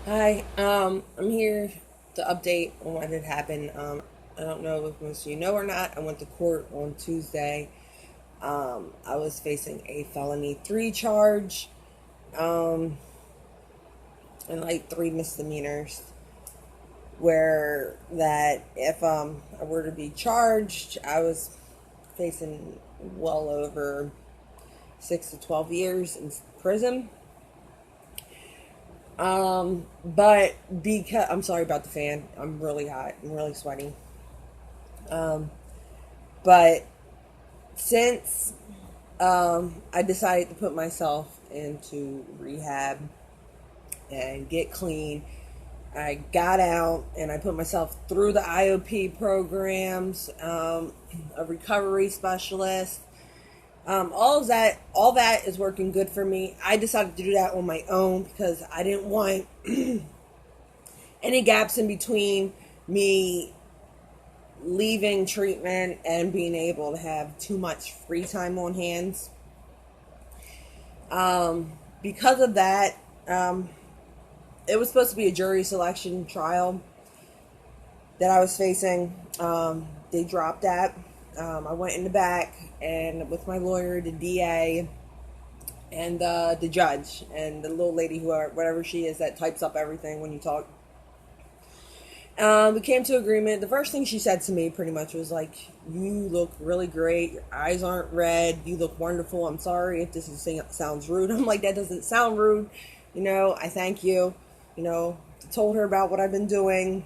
Hi, I'm here to update on what had happened. I don't know if most of you know or not. I went to court on Tuesday. I was facing a felony 3 charge, um, and like 3 misdemeanors. Where that if I were to be charged, I was facing well over 6 to 12 years in prison. But because I'm sorry about the fan, I'm really hot. I'm really sweaty. Um, but since I decided to put myself into rehab and get clean, I got out and I put myself through the IOP programs, a recovery specialist. All that is working good for me. I decided to do that on my own because I didn't want any gaps in between me leaving treatment and being able to have too much free time on hands. Because of that, it was supposed to be a jury selection trial that I was facing. They dropped that. I went in the back and with my lawyer, the DA, and the judge, and the little lady who, whatever she is, that types up everything when you talk. We came to agreement. The first thing she said to me pretty much was like, "You look really great. Your eyes aren't red. You look wonderful. I'm sorry if sounds rude." I'm like, "That doesn't sound rude. I thank you." Told her about what I've been doing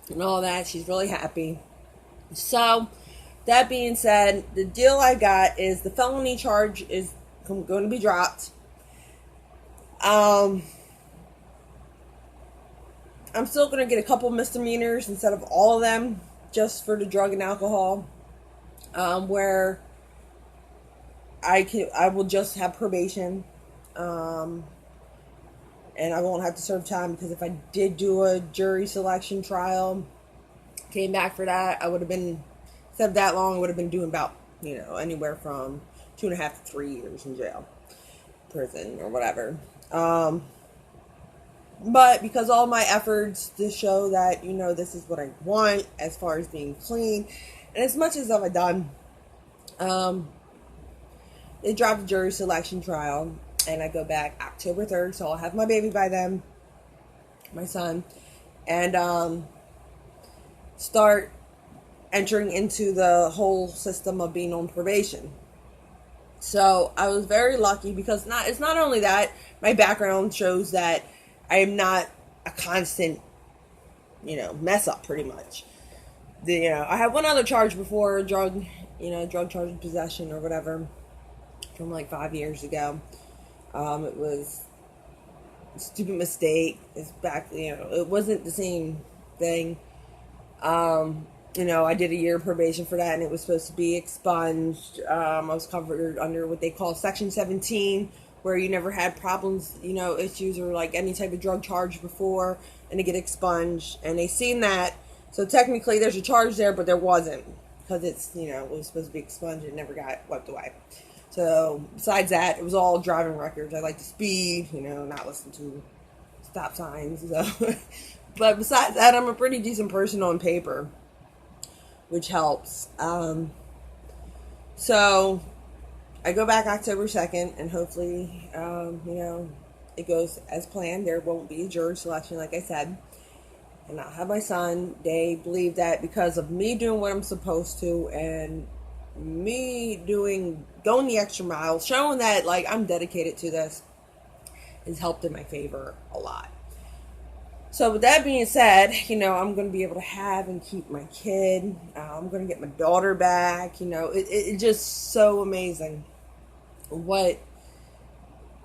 and all that. She's really happy. So, that being said, the deal I got is the felony charge is going to be dropped. Um, I'm still going to get a couple misdemeanors instead of all of them, just for the drug and alcohol, where I will just have probation, um, and I won't have to serve time, because if I did do a jury selection trial, came back for that, I would have been, instead of that long, I would have been doing about, anywhere from 2.5 to 3 years in jail, prison, or whatever. But because all my efforts to show that, this is what I want as far as being clean, and as much as I've done, um, they dropped the jury selection trial, and I go back October 3rd, so I'll have my baby by then, my son, and start entering into the whole system of being on probation. So I was very lucky because it's not only that, my background shows that I am not a constant, mess up pretty much. I had one other charge before, drug charge of possession or whatever, from like 5 years ago. It was a stupid mistake. It's back, it wasn't the same thing. I did a year of probation for that, and it was supposed to be expunged. I was covered under what they call Section 17, where you never had problems, issues or like any type of drug charge before, and they get expunged. And they seen that, so technically there's a charge there, but there wasn't, because it was supposed to be expunged. It never got wiped away. So besides that, it was all driving records. I like to speed, not listen to stop signs. So. But besides that, I'm a pretty decent person on paper, which helps. So I go back October 2nd, and hopefully, it goes as planned. There won't be a jury selection, like I said. And I'll have my son. They believe that because of me doing what I'm supposed to, and me going the extra mile, showing that, like, I'm dedicated to this, has helped in my favor a lot. So with that being said, I'm going to be able to have and keep my kid. I'm going to get my daughter back. It's just so amazing what,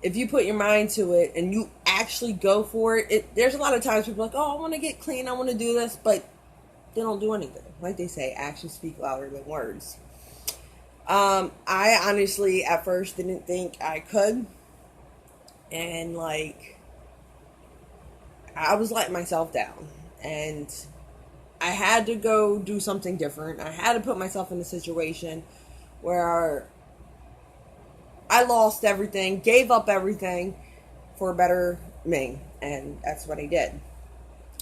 if you put your mind to it and you actually go for it. There's a lot of times people are like, "Oh, I want to get clean, I want to do this," but they don't do anything. Like they say, actions speak louder than words. I honestly at first didn't think I could, and like, I was letting myself down, and I had to go do something different. I had to put myself in a situation where I lost everything, gave up everything for a better me, and that's what I did.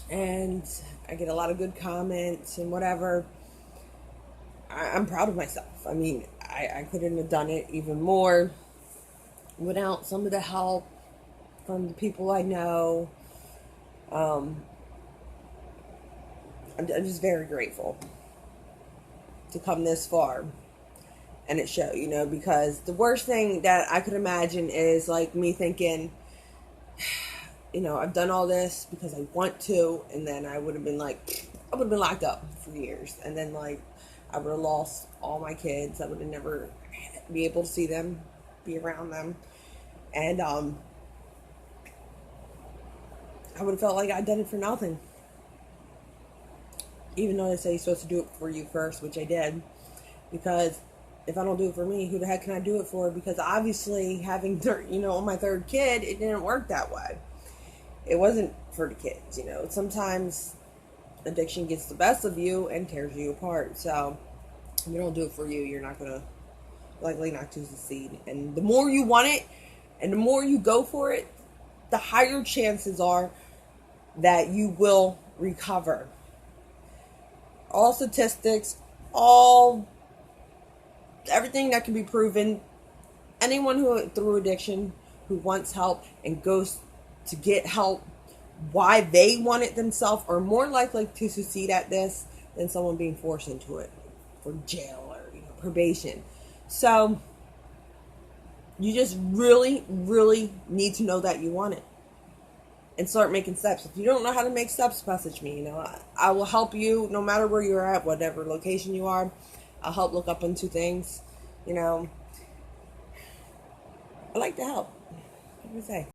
And I get a lot of good comments and whatever. I'm proud of myself. I mean, I couldn't have done it even more without some of the help from the people I know. I'm just very grateful to come this far and it show, because the worst thing that I could imagine is like me thinking, I've done all this because I want to, and then I would have been locked up for years, and then like I would have lost all my kids. I would have never be able to see them, be around them, and I would have felt like I'd done it for nothing. Even though they say you're supposed to do it for you first, which I did, because if I don't do it for me, who the heck can I do it for? Because obviously, having my third kid, it didn't work that way. It wasn't for the kids, Sometimes addiction gets the best of you and tears you apart. So if you don't do it for you, you're not gonna likely not to succeed. And the more you want it, and the more you go for it, the higher chances are that you will recover. All statistics, everything that can be proven, anyone who through addiction who wants help and goes to get help, why they want it themselves, are more likely to succeed at this than someone being forced into it for jail or probation. So you just really, really need to know that you want it and start making steps. If you don't know how to make steps, message me. I will help you no matter where you're at, whatever location you are. I'll help look up into things. I like to help. What do you say?